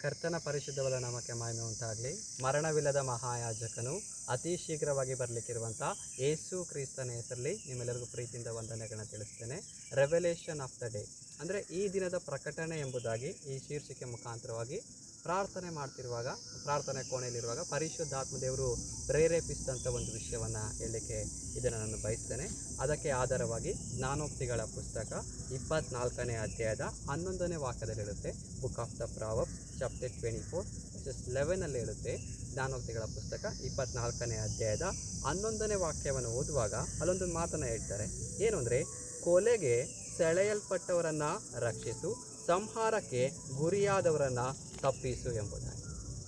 ಕರ್ತನ ಪರಿಶುದ್ಧವಾದ ನಾಮಕ್ಕೆ ಮಹಿಮೆ ಉಂಟಾಗಲಿ. ಮರಣವಿಲ್ಲದ ಮಹಾಯಾಜಕನು ಅತಿ ಶೀಘ್ರವಾಗಿ ಬರಲಿಕ್ಕಿರುವಂಥ ಯೇಸು ಕ್ರಿಸ್ತನ ಹೆಸರಲ್ಲಿ ನಿಮ್ಮೆಲ್ಲರಿಗೂ ಪ್ರೀತಿಯಿಂದ ವಂದನೆಗಳನ್ನ ತಿಳಿಸ್ತೇನೆ. ರೆವೆಲೇಷನ್ ಆಫ್ ದ ಡೇ ಅಂದರೆ ಈ ದಿನದ ಪ್ರಕಟಣೆ ಎಂಬುದಾಗಿ ಈ ಶೀರ್ಷಿಕೆ ಮುಖಾಂತರವಾಗಿ ಪ್ರಾರ್ಥನೆ ಮಾಡ್ತಿರುವಾಗ, ಪ್ರಾರ್ಥನೆ ಕೋಣೆಯಲ್ಲಿರುವಾಗ ಪರಿಶುದ್ಧಾತ್ಮ ದೇವರು ಪ್ರೇರೇಪಿಸಿದಂಥ ಒಂದು ವಿಷಯವನ್ನು ಹೇಳಲಿಕ್ಕೆ ಇದನ್ನು ನಾನು ಬಯಸ್ತೇನೆ. ಅದಕ್ಕೆ ಆಧಾರವಾಗಿ ಜ್ಞಾನೋಕ್ತಿಗಳ ಪುಸ್ತಕ 24ನೇ ಅಧ್ಯಾಯದ 11ನೇ ವಾಕ್ಯದಲ್ಲಿ ಹೇಳುತ್ತೆ. Book of the Proverbs chapter 24 versus 11 ಹೇಳುತ್ತೆ. ಜ್ಞಾನೋಕ್ತಿಗಳ ಪುಸ್ತಕ 24ನೇ ಅಧ್ಯಾಯದ 11ನೇ ವಾಕ್ಯವನ್ನು ಓದುವಾಗ ಅಲ್ಲೊಂದು ಮಾತನ್ನು ಹೇಳ್ತಾರೆ. ಏನು ಅಂದರೆ, ಕೊಲೆಗೆ ಸೆಳೆಯಲ್ಪಟ್ಟವರನ್ನು ರಕ್ಷಿಸು, ಸಂಹಾರಕ್ಕೆ ಗುರಿಯಾದವರನ್ನು ತಪ್ಪಿಸು ಎಂಬುದಾಗಿ.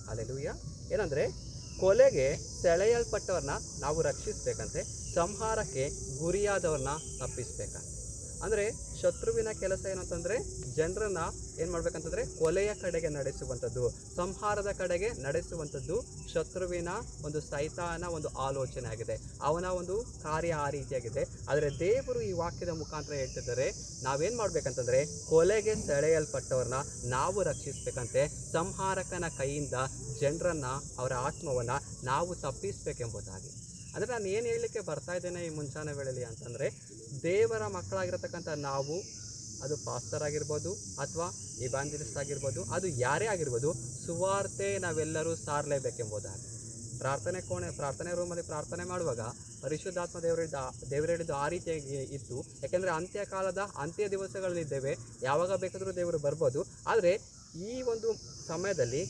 ಹಲ್ಲೆಲೂಯ. ಏನಂದರೆ, ಕೊಲೆಗೆ ಸೆಳೆಯಲ್ಪಟ್ಟವ್ರನ್ನ ನಾವು ರಕ್ಷಿಸಬೇಕಂತೆ, ಸಂಹಾರಕ್ಕೆ ಗುರಿಯಾದವ್ರನ್ನ ತಪ್ಪಿಸ್ಬೇಕಂತೆ. ಅಂದರೆ ಶತ್ರುವಿನ ಕೆಲಸ ಏನಂತಂದರೆ ಜನರನ್ನ ಏನು ಮಾಡಬೇಕಂತಂದರೆ ಕೊಲೆಯ ಕಡೆಗೆ ನಡೆಸುವಂಥದ್ದು, ಸಂಹಾರದ ಕಡೆಗೆ ನಡೆಸುವಂಥದ್ದು ಶತ್ರುವಿನ ಒಂದು ಸೈತಾನ ಒಂದು ಆಲೋಚನೆ ಆಗಿದೆ, ಅವನ ಒಂದು ಕಾರ್ಯ ಆ ರೀತಿಯಾಗಿದೆ. ಆದರೆ ದೇವರು ಈ ವಾಕ್ಯದ ಮುಖಾಂತರ ಹೇಳ್ತಿದ್ದಾರೆ, ನಾವೇನು ಮಾಡಬೇಕಂತಂದರೆ ಕೊಲೆಗೆ ಸೆಳೆಯಲ್ಪಟ್ಟವ್ರನ್ನ ನಾವು ರಕ್ಷಿಸಬೇಕಂತೆ, ಸಂಹಾರಕನ ಕೈಯಿಂದ ಜನರನ್ನು, ಅವರ ಆತ್ಮವನ್ನು ನಾವು ತಪ್ಪಿಸಬೇಕೆಂಬುದಾಗಿ. ಅಂದರೆ ನಾನು ಏನು ಹೇಳಲಿಕ್ಕೆ ಬರ್ತಾ ಇದ್ದೇನೆ ಈ ಮುಂಚಾನೆ ವೇಳೆಯಲ್ಲಿ ಅಂತಂದರೆ, ದೇವರ ಮಕ್ಕಳಾಗಿರತಕ್ಕಂಥ ನಾವು, ಅದು ಪಾಸ್ಟರ್ ಆಗಿರ್ಬೋದು ಅಥವಾ ಇವಾಂಜಲಿಸ್ಟ್ ಆಗಿರ್ಬೋದು, ಅದು ಯಾರೇ ಆಗಿರ್ಬೋದು, ಸುವಾರ್ತೆ ನಾವೆಲ್ಲರೂ ಸಾರಲೇಬೇಕೆಂಬುದಾಗಿ. ಪ್ರಾರ್ಥನೆ ರೂಮಲ್ಲಿ ಪ್ರಾರ್ಥನೆ ಮಾಡುವಾಗ ಪರಿಶುದ್ಧಾತ್ಮ ದೇವರು ಹೇಳಿದ್ದು ಆ ರೀತಿಯಾಗಿ ಇತ್ತು. ಯಾಕೆಂದರೆ ಅಂತ್ಯ ದಿವಸಗಳಲ್ಲಿದ್ದೇವೆ, ಯಾವಾಗ ಬೇಕಾದರೂ ದೇವರು ಬರ್ಬೋದು. ಆದರೆ ಈ ಒಂದು ಸಮಯದಲ್ಲಿ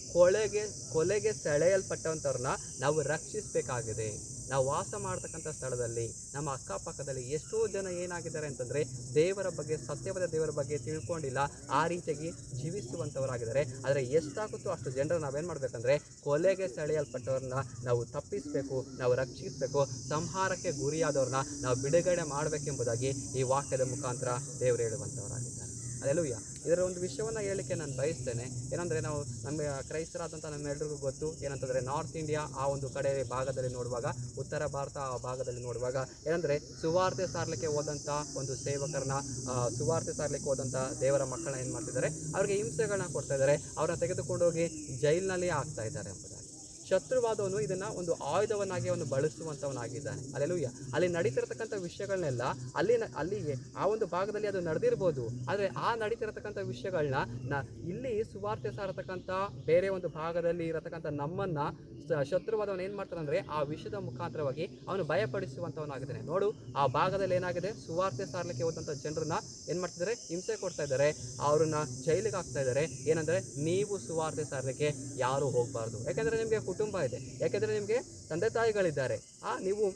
ಕೊಲೆಗೆ ಸೆಳೆಯಲ್ಪಟ್ಟಂಥವ್ರನ್ನ ನಾವು ರಕ್ಷಿಸಬೇಕಾಗಿದೆ. ನಾವು ವಾಸ ಮಾಡ್ತಕ್ಕಂಥ ಸ್ಥಳದಲ್ಲಿ, ನಮ್ಮ ಅಕ್ಕಪಕ್ಕದಲ್ಲಿ ಎಷ್ಟೋ ಜನ ಏನಾಗಿದ್ದಾರೆ ಅಂತಂದರೆ ದೇವರ ಬಗ್ಗೆ, ಸತ್ಯವಾದ ದೇವರ ಬಗ್ಗೆ ತಿಳ್ಕೊಂಡಿಲ್ಲ, ಆ ರೀತಿಯಾಗಿ ಜೀವಿಸುವಂಥವರಾಗಿದ್ದಾರೆ. ಆದರೆ ಎಷ್ಟಾಗುತ್ತೋ ಅಷ್ಟು ಜನರು ನಾವೇನು ಮಾಡಬೇಕಂದ್ರೆ ಕೊಲೆಗೆ ಸೆಳೆಯಲ್ಪಟ್ಟವ್ರನ್ನ ನಾವು ತಪ್ಪಿಸಬೇಕು, ನಾವು ರಕ್ಷಿಸಬೇಕು, ಸಂಹಾರಕ್ಕೆ ಗುರಿಯಾದವ್ರನ್ನ ನಾವು ಬಿಡುಗಡೆ ಮಾಡಬೇಕೆಂಬುದಾಗಿ ಈ ವಾಕ್ಯದ ಮುಖಾಂತರ ದೇವರು ಹೇಳುವಂಥವರಾಗಿದ್ದಾರೆ. ಹಲ್ಲೆಲೂಯಾ. ಇದರ ಒಂದು ವಿಷಯವನ್ನು ಹೇಳಲಿಕ್ಕೆ ನಾನು ಬಯಸ್ತೇನೆ. ಏನಂದರೆ, ನಾವು ನಮಗೆ ಕ್ರೈಸ್ತರಾದಂಥ ನಮ್ಮೆಲ್ಲರಿಗೂ ಗೊತ್ತು. ಏನಂತಂದರೆ ನಾರ್ತ್ ಇಂಡಿಯಾ ಆ ಒಂದು ಕಡೆ ಭಾಗದಲ್ಲಿ ನೋಡುವಾಗ, ಉತ್ತರ ಭಾರತ ಆ ಭಾಗದಲ್ಲಿ ನೋಡುವಾಗ ಏನಂದರೆ, ಸುವಾರ್ತೆ ಸಾರಲಿಕ್ಕೆ ಹೋದಂಥ ಒಂದು ಸೇವಕರನ್ನ, ಸುವಾರ್ತೆ ಸಾರಲಿಕ್ಕೆ ಹೋದಂಥ ದೇವರ ಮಕ್ಕಳನ್ನ ಏನು ಮಾಡ್ತಿದ್ದಾರೆ, ಅವರಿಗೆ ಹಿಂಸೆಗಳನ್ನ ಕೊಡ್ತಾ ಇದ್ದಾರೆ, ಅವ್ರನ್ನ ತೆಗೆದುಕೊಂಡು ಹೋಗಿ ಜೈಲಿನಲ್ಲಿ ಹಾಕ್ತಾ ಇದ್ದಾರೆ ಎಂಬುದಾಗಿ. ಶತ್ರುವಾದವನು ಇದನ್ನು ಒಂದು ಆಯುಧವನ್ನಾಗಿ ಅವನು ಬಳಸುವಂಥವನಾಗಿದ್ದಾನೆ. ಹಲ್ಲೆಲೂಯಾ. ಅಲ್ಲಿ ನಡೀತಿರತಕ್ಕಂಥ ವಿಷಯಗಳನ್ನೆಲ್ಲ ಅಲ್ಲಿಗೆ ಆ ಒಂದು ಭಾಗದಲ್ಲಿ ಅದು ನಡೆದಿರ್ಬೋದು. ಆದರೆ ಆ ನಡೀತಿರತಕ್ಕಂಥ ವಿಷಯಗಳನ್ನ ಇಲ್ಲಿ ಸುವಾರ್ತೆ ಸಾರತಕ್ಕಂಥ ಬೇರೆ ಒಂದು ಭಾಗದಲ್ಲಿ ಇರತಕ್ಕಂಥ ನಮ್ಮನ್ನು ಶತ್ರುವಾದವನು ಏನು ಮಾಡ್ತಾನೆ ಅಂದರೆ ಆ ವಿಷಯದ ಮುಖಾಂತರವಾಗಿ ಅವನು ಭಯಪಡಿಸುವಂಥವನಾಗಿದ್ದಾನೆ. ನೋಡು, ಆ ಭಾಗದಲ್ಲಿ ಏನಾಗಿದೆ, ಸುವಾರ್ತೆ ಸಾರಲಿಕ್ಕೆ ಹೋದಂಥ ಜನರನ್ನ ಏನು ಮಾಡ್ತಿದ್ದಾರೆ, ಹಿಂಸೆ ಕೊಡ್ತಾ ಇದ್ದಾರೆ, ಅವ್ರನ್ನ ಜೈಲಿಗೆ ಹಾಕ್ತಾ ಇದ್ದಾರೆ. ಏನಂದರೆ, ನೀವು ಸುವಾರ್ತೆ ಸಾರಲಿಕ್ಕೆ ಯಾರೂ ಹೋಗಬಾರ್ದು. ಯಾಕೆಂದರೆ ನಿಮಗೆ ಕುಟುಂಬ ಇದೆ, ಯಾಕೆಂದರೆ ನಿಮಗೆ ತಂದೆ ತಾಯಿಗಳಿದ್ದಾರೆ, ನೀವು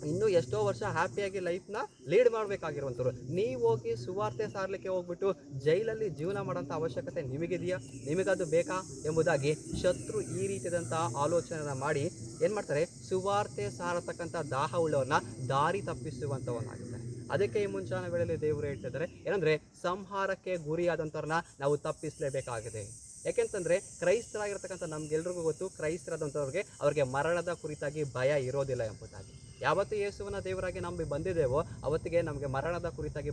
ಇನ್ನೂ ಎಷ್ಟೋ ವರ್ಷ ಹ್ಯಾಪಿಯಾಗಿ ಲೈಫ್ನ ಲೀಡ್ ಮಾಡಬೇಕಾಗಿರುವಂಥವ್ರು. ನೀವು ಹೋಗಿ ಸುವಾರ್ತೆ ಸಾರಲಿಕ್ಕೆ ಹೋಗ್ಬಿಟ್ಟು ಜೈಲಲ್ಲಿ ಜೀವನ ಮಾಡೋಂಥ ಅವಶ್ಯಕತೆ ನಿಮಗಿದೆಯಾ, ನಿಮಗದು ಬೇಕಾ ಎಂಬುದಾಗಿ ಶತ್ರು ಈ ರೀತಿಯಾದಂಥ ಆಲೋಚನೆಯನ್ನು ಮಾಡಿ ಏನು ಮಾಡ್ತಾರೆ, ಸುವಾರ್ತೆ ಸಾರತಕ್ಕಂಥ ದಾಹ ಉಳ್ಳವ್ರನ್ನ ದಾರಿ ತಪ್ಪಿಸುವಂಥವನ್ನಾಗಿದ್ದಾರೆ. ಅದಕ್ಕೆ ಈ ಮುಂಚಾನ ವೇಳೆಯಲ್ಲಿ ದೇವರು ಹೇಳ್ತಿದ್ದಾರೆ, ಏನಂದರೆ ಸಂಹಾರಕ್ಕೆ ಗುರಿಯಾದಂಥವ್ರನ್ನ ನಾವು ತಪ್ಪಿಸಲೇಬೇಕಾಗಿದೆ. ಯಾಕೆಂತಂದರೆ ಕ್ರೈಸ್ತರಾಗಿರ್ತಕ್ಕಂಥ ನಮಗೆಲ್ರಿಗೂ ಗೊತ್ತು, ಕ್ರೈಸ್ತರಾದಂಥವ್ರಿಗೆ ಅವ್ರಿಗೆ ಮರಣದ ಕುರಿತಾಗಿ ಭಯ ಇರೋದಿಲ್ಲ ಎಂಬುದಾಗಿ. ಯಾವತ್ತು ಯೇಸುವನ್ನ ದೇವರಾಗಿ ನಂಬಿ ಬಂದಿದ್ದೇವೋ ಅವತ್ತಿಗೆ ನಮಗೆ ಮರಣದ ಕುರಿತಾಗಿ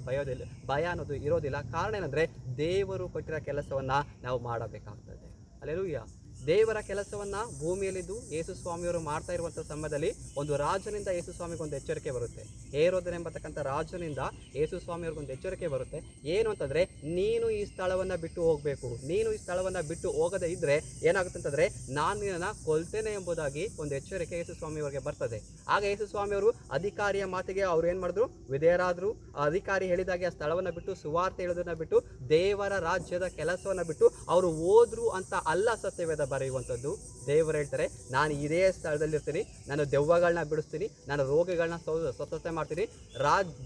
ಭಯ ಅನ್ನೋದು ಇರೋದಿಲ್ಲ. ಕಾರಣ ಏನಂದರೆ, ದೇವರು ಕೊಟ್ಟಿರೋ ಕೆಲಸವನ್ನು ನಾವು ಮಾಡಬೇಕಾಗ್ತದೆ. ಹಲ್ಲೆಲೂಯಾ. ದೇವರ ಕೆಲಸವನ್ನು ಭೂಮಿಯಲ್ಲಿದ್ದು ಯೇಸು ಸ್ವಾಮಿಯವರು ಮಾಡ್ತಾ ಇರುವಂಥ ಸಮಯದಲ್ಲಿ ಒಂದು ರಾಜನಿಂದ ಯೇಸು ಸ್ವಾಮಿಗೆ ಒಂದು ಎಚ್ಚರಿಕೆ ಬರುತ್ತೆ. ಹೇರೋದನೆಂಬತಕ್ಕಂಥ ರಾಜನಿಂದ ಯೇಸು ಸ್ವಾಮಿಯವ್ರಿಗೊಂದು ಎಚ್ಚರಿಕೆ ಬರುತ್ತೆ. ಏನು ಅಂತಂದರೆ, ನೀನು ಈ ಸ್ಥಳವನ್ನು ಬಿಟ್ಟು ಹೋಗಬೇಕು, ನೀನು ಈ ಸ್ಥಳವನ್ನು ಬಿಟ್ಟು ಹೋಗದೇ ಇದ್ದರೆ ಏನಾಗುತ್ತೆ ಅಂತಂದರೆ ನಾನು ನಿನ್ನನ್ನು ಕೊಲ್ತೇನೆ ಎಂಬುದಾಗಿ ಒಂದು ಎಚ್ಚರಿಕೆ ಯೇಸು ಸ್ವಾಮಿಯವರಿಗೆ ಬರ್ತದೆ. ಆಗ ಯೇಸು ಸ್ವಾಮಿಯವರು ಅಧಿಕಾರಿಯ ಮಾತಿಗೆ ಅವ್ರು ಏನು ಮಾಡಿದ್ರು, ವಿಧೇಯರಾದರು. ಅಧಿಕಾರಿ ಹೇಳಿದಾಗೆ ಆ ಸ್ಥಳವನ್ನು ಬಿಟ್ಟು, ಸುವಾರ್ತೆ ಹೇಳೋದನ್ನು ಬಿಟ್ಟು, ದೇವರ ರಾಜ್ಯದ ಕೆಲಸವನ್ನು ಬಿಟ್ಟು ಅವರು ಹೋದ್ರು ಅಂತ ಅಲ್ಲ ಸತ್ಯವೇದ ಬರೆಯುವಂಥದ್ದು. ದೇವರು ಹೇಳ್ತಾರೆ, ನಾನು ಇದೇ ಸ್ಥಳದಲ್ಲಿರ್ತೀನಿ, ನಾನು ದೆವ್ವಗಳನ್ನ ಬಿಡಿಸ್ತೀನಿ, ನಾನು ರೋಗಿಗಳನ್ನ ಸ್ವಸ್ಥತೆ ಮಾಡ್ತೀನಿ,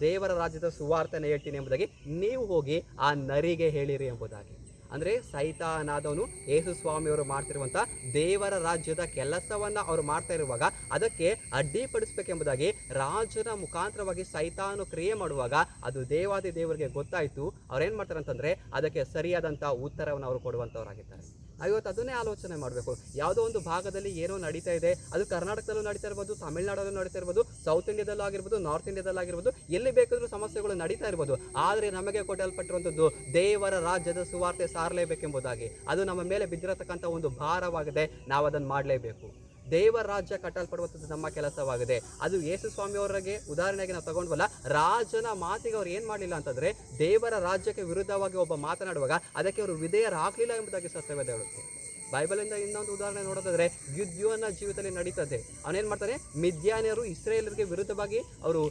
ದೇವರ ರಾಜ್ಯದ ಸುವಾರ್ತೆನ ಹೇಳ್ತೀನಿ ಎಂಬುದಾಗಿ ನೀವು ಹೋಗಿ ಆ ನರಿಗೆ ಹೇಳಿರಿ ಎಂಬುದಾಗಿ. ಅಂದರೆ ಸೈತಾನಾದವನು ಯೇಸು ಸ್ವಾಮಿಯವರು ಮಾಡ್ತಿರುವಂಥ ದೇವರ ರಾಜ್ಯದ ಕೆಲಸವನ್ನು ಅವರು ಮಾಡ್ತಾ ಇರುವಾಗ ಅದಕ್ಕೆ ಅಡ್ಡಿಪಡಿಸಬೇಕೆಂಬುದಾಗಿ ರಾಜನ ಮುಖಾಂತರವಾಗಿ ಸೈತಾನು ಕ್ರಿಯೆ ಮಾಡುವಾಗ ಅದು ದೇವಾದಿ ದೇವರಿಗೆ ಗೊತ್ತಾಯಿತು. ಅವ್ರೇನು ಮಾಡ್ತಾರೆ ಅಂತಂದರೆ ಅದಕ್ಕೆ ಸರಿಯಾದಂಥ ಉತ್ತರವನ್ನು ಅವರು ಕೊಡುವಂಥವರಾಗಿದ್ದಾರೆ. ಇವತ್ತು ಅದನ್ನೇ ಆಲೋಚನೆ ಮಾಡಬೇಕು. ಯಾವುದೋ ಒಂದು ಭಾಗದಲ್ಲಿ ಏನೋ ನಡೀತಾ ಇದೆ, ಅದು ಕರ್ನಾಟಕದಲ್ಲೂ ನಡೀತಾ ಇರ್ಬೋದು, ತಮಿಳ್ನಾಡಲ್ಲೂ ನಡೀತಾ ಇರ್ಬೋದು, ಸೌತ್ ಇಂಡಿಯಾದಲ್ಲೂ ಆಗಿರ್ಬೋದು, ನಾರ್ತ್ ಇಂಡಿಯಾದಲ್ಲೂ ಆಗಿರ್ಬೋದು, ಎಲ್ಲಿ ಬೇಕಾದರೂ ಸಮಸ್ಯೆಗಳು ನಡೀತಾ ಇರ್ಬೋದು. ಆದರೆ ನಮಗೆ ಕೊಟ್ಟಲ್ಪಟ್ಟಿರುವಂಥದ್ದು ದೇವರ ರಾಜ್ಯದ ಸುವಾರ್ತೆ ಸಾರಲೇಬೇಕೆಂಬುದಾಗಿ. ಅದು ನಮ್ಮ ಮೇಲೆ ಬಿದ್ದಿರತಕ್ಕಂಥ ಒಂದು ಭಾರವಾಗಿದೆ. ನಾವು ಅದನ್ನು ಮಾಡಲೇಬೇಕು. ದೇವರ ರಾಜ್ಯ ಕಟ್ಟಲ್ಪಡುವಂಥದ್ದು ನಮ್ಮ ಕೆಲಸವಾಗಿದೆ. ಅದು ಯೇಸು ಸ್ವಾಮಿಯವರಿಗೆ ಉದಾಹರಣೆಗೆ ನಾವು ತಗೊಂಡ್ವಲ್ಲ, ರಾಜನ ಮಾತಿಗೆ ಅವ್ರು ಏನು ಮಾಡಲಿಲ್ಲ ಅಂತಂದರೆ, ದೇವರ ರಾಜ್ಯಕ್ಕೆ ವಿರುದ್ಧವಾಗಿ ಒಬ್ಬ ಮಾತನಾಡುವಾಗ ಅದಕ್ಕೆ ಅವರು ವಿಧೇಯರಾಗಲಿಲ್ಲ ಎಂಬುದಾಗಿ ಸತ್ಯವೇದ ಹೇಳುತ್ತೆ. ಬೈಬಲಿಂದ ಇನ್ನೊಂದು ಉದಾಹರಣೆ ನೋಡೋದಾದ್ರೆ, ಗಿದ್ಯೋನ ಜೀವಿತದಲ್ಲಿ ನಡೀತದೆ. ಅವನೇನು ಮಾಡ್ತಾನೆ, ಮಿದ್ಯಾನ್ಯರು ಇಸ್ರೇಲರಿಗೆ ವಿರುದ್ಧವಾಗಿ ಅವರು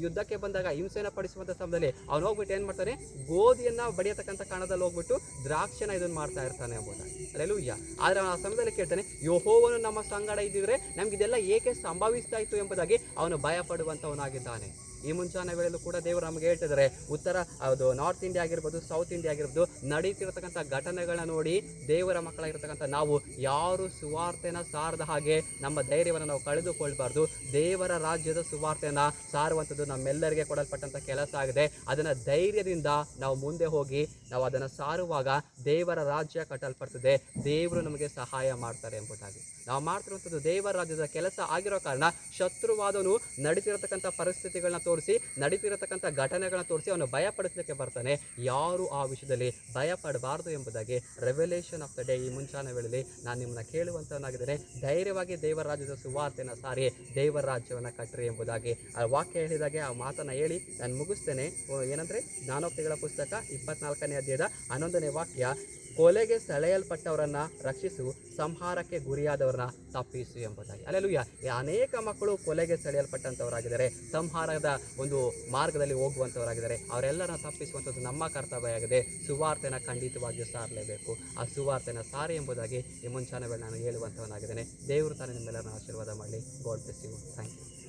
ಯುದ್ಧಕ್ಕೆ ಬಂದಾಗ ಹಿಂಸೆನ ಪಡಿಸುವಂಥ ಸಮಯದಲ್ಲಿ ಅವನು ಹೋಗ್ಬಿಟ್ಟು ಏನು ಮಾಡ್ತಾನೆ, ಗೋಧಿಯನ್ನು ಬಡಿಯತಕ್ಕಂಥ ಕಾರಣದಲ್ಲಿ ಹೋಗ್ಬಿಟ್ಟು ದ್ರಾಕ್ಷಿನ ಇದನ್ನು ಮಾಡ್ತಾ ಇರ್ತಾನೆ ಎಂಬುದಾಗಿ. ಅಲ್ಲೆಲೂಯ್ಯ. ಆದರೆ ಆ ಸಮಯದಲ್ಲಿ ಕೇಳ್ತಾನೆ, ಯೆಹೋವನು ನಮ್ಮ ಸಂಗಡ ಇದ್ದಿದ್ರೆ ನಮಗಿದೆಲ್ಲ ಏಕೆ ಸಂಭವಿಸ್ತಾ ಇತ್ತು ಎಂಬುದಾಗಿ ಅವನು ಭಯ ಪಡುವಂಥವನಾಗಿದ್ದಾನೆ. ಈ ಮುಂಚಾನೆ ವೇಳೆಯಲ್ಲೂ ಕೂಡ ದೇವರು ನಮಗೆ ಹೇಳ್ತಿದ್ದಾರೆ, ಉತ್ತರ ಅದು ನಾರ್ತ್ ಇಂಡಿಯಾ ಆಗಿರ್ಬೋದು, ಸೌತ್ ಇಂಡಿಯಾ ಆಗಿರ್ಬೋದು, ನಡೀತಿರತಕ್ಕಂಥ ಘಟನೆಗಳನ್ನ ನೋಡಿ ದೇವರ ಮಕ್ಕಳಾಗಿರ್ತಕ್ಕಂಥ ನಾವು ಯಾರು ಸುವಾರ್ತೆನ ಸಾರದ ಹಾಗೆ ನಮ್ಮ ಧೈರ್ಯವನ್ನು ನಾವು ಕಳೆದುಕೊಳ್ಬಾರ್ದು. ದೇವರ ರಾಜ್ಯದ ಸುವಾರ್ತೆನ ಸಾರುವಂಥದ್ದು ನಮ್ಮೆಲ್ಲರಿಗೆ ಕೊಡಲ್ಪಟ್ಟಂಥ ಕೆಲಸ ಆಗಿದೆ. ಅದನ್ನು ಧೈರ್ಯದಿಂದ ನಾವು ಮುಂದೆ ಹೋಗಿ ನಾವು ಅದನ್ನು ಸಾರುವಾಗ ದೇವರ ರಾಜ್ಯ ಕಟ್ಟಲ್ಪಡ್ತದೆ. ದೇವರು ನಮಗೆ ಸಹಾಯ ಮಾಡ್ತಾರೆ ಎಂಬುದಾಗಿ. ನಾವು ಮಾಡ್ತಿರುವಂಥದ್ದು ದೇವರ ರಾಜ್ಯದ ಕೆಲಸ ಆಗಿರೋ ಕಾರಣ ಶತ್ರುವಾದನು ನಡೀತಿರತಕ್ಕಂಥ ಪರಿಸ್ಥಿತಿಗಳನ್ನ ತೋರಿಸಿ, ನಡೀತಿರತಕ್ಕಂಥ ಘಟನೆಗಳನ್ನ ತೋರಿಸಿ ಅವನು ಭಯಪಡಿಸಲಿಕ್ಕೆ ಬರ್ತಾನೆ. ಯಾರು ಆ ವಿಷಯದಲ್ಲಿ ಭಯಪಡಬಾರ್ದು ಎಂಬುದಾಗಿ ರೆವಲ್ಯೂಷನ್ ಆಫ್ ದ ಡೇ ಈ ಮುಂಚಾನೆ ವೇಳೆಯಲ್ಲಿ ನಾನು ನಿಮ್ಮನ್ನ ಕೇಳುವಂಥವನಾಗಿದ್ದೇನೆ. ಧೈರ್ಯವಾಗಿ ದೇವರ ರಾಜ್ಯದ ಸುವಾರ್ತೆನ ಸಾರಿ ದೇವರ ರಾಜ್ಯವನ್ನು ಕಟ್ಟರಿ ಎಂಬುದಾಗಿ ಆ ವಾಕ್ಯ ಹೇಳಿದಾಗೆ ಆ ಮಾತನ್ನು ಹೇಳಿ ನಾನು ಮುಗಿಸ್ತೇನೆ. ಏನಂದರೆ ಜ್ಞಾನೋಕ್ತಿಗಳ ಪುಸ್ತಕ 24ನೇ ಅಧ್ಯಾಯದ 11ನೇ ವಾಕ್ಯ, ಕೊಲೆಗೆ ಸೆಳೆಯಲ್ಪಟ್ಟವರನ್ನು ರಕ್ಷಿಸು, ಸಂಹಾರಕ್ಕೆ ಗುರಿಯಾದವರನ್ನ ತಪ್ಪಿಸು ಎಂಬುದಾಗಿ. ಅಲ್ಲೆಲೂಯ್ಯ. ಅನೇಕ ಮಕ್ಕಳು ಕೊಲೆಗೆ ಸೆಳೆಯಲ್ಪಟ್ಟಂಥವರಾಗಿದ್ದಾರೆ, ಸಂಹಾರದ ಒಂದು ಮಾರ್ಗದಲ್ಲಿ ಹೋಗುವಂಥವರಾಗಿದ್ದಾರೆ. ಅವರೆಲ್ಲರನ್ನ ತಪ್ಪಿಸುವಂಥದ್ದು ನಮ್ಮ ಕರ್ತವ್ಯ ಆಗಿದೆ. ಸುವಾರ್ತೆನ ಖಂಡಿತವಾಗಿಯೂ ಸಾರಲೇಬೇಕು. ಆ ಸುವಾರ್ತೆನ ಸಾರಿ ಎಂಬುದಾಗಿ ಈ ಮುಂಚಾನೆ ವೇಳೆ ನಾನು ಹೇಳುವಂಥವನಾಗಿದ್ದೇನೆ. ದೇವರು ತಾನೇ ನಿಮ್ಮೆಲ್ಲರನ್ನ ಆಶೀರ್ವಾದ ಮಾಡಲಿ. God bless you. Thank you.